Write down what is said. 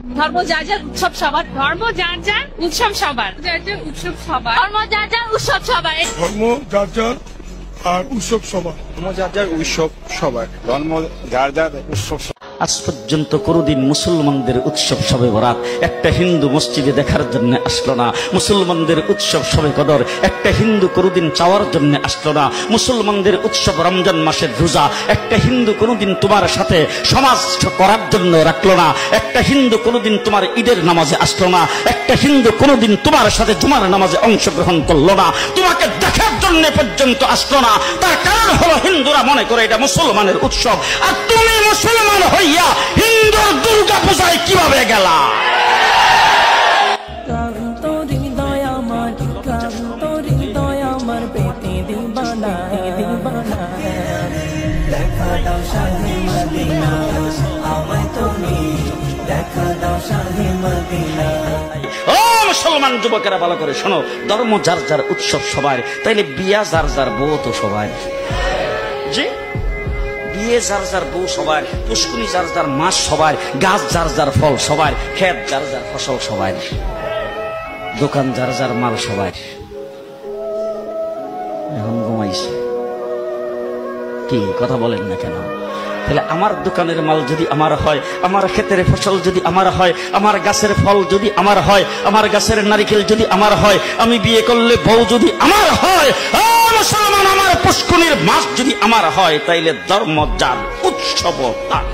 ধর্ম যার যার উৎসব সবার, ধর্ম যার যার উৎসব সবার, যার যার উৎসব সবার, ধর্ম যার যার উৎসব সবার, ধর্ম যার যার আর উৎসব সবার, ধর্ম যার যার উৎসব সবার, ধর্ম যার যার উৎসব। আজ পর্যন্ত কোনদিন মুসলমানদের উৎসব শবে বরাত একটা হিন্দু মসজিদে দেখার জন্য আসলো না। মুসলমানদের উৎসব শবে কদর একটা হিন্দু কোনদিন চাওয়ার জন্য আসলো না। মুসলমানদের উৎসব রমজান মাসের রোজা একটা হিন্দু কোনদিন তোমার সাথে সমাজ করার জন্য রাখলো না। একটা হিন্দু কোনদিন তোমার ঈদের নামাজে আসলো না। একটা হিন্দু কোনদিন তোমার সাথে জুমার নামাজে অংশগ্রহণ করলো না। তোমাকে দেখার জন্য পর্যন্ত আসলো না। তার কারণ হলো হিন্দুরা মনে করে এটা মুসলমানের উৎসব, আর তুমি মুসলমান হইয়া হিন্দুর দুর্গা পূজায় কিভাবে গেলা? ও মুসলমান যুবকেরা ভালো করে শোনো, ধর্ম যার যার উৎসব সবার, তাইলে বিয়া যার যার বউ তো সবার। জি, বিয়ে যার যার বউ সবার, পুষ্কুনি যার যার মাস সবার, গাছ যার যার ফল সবার, ক্ষেত যার যার ফসল সবার, দোকান যার যার মাল সবার। এখন ঘুমাইছে কি কথা বলেন না কেন? তাহলে আমার দোকানের মাল যদি আমার হয়, আমার ক্ষেতের ফসল যদি আমার হয়, আমার গাছের ফল যদি আমার হয়, আমার গাছের নারিকেল যদি আমার হয়, আমি বিয়ে করলে বউ যদি আমার হয়, মুসলমান আমার পুষ্কুনির মাছ যদি আমার হয়, তাইলে ধর্ম যার উৎসব তার।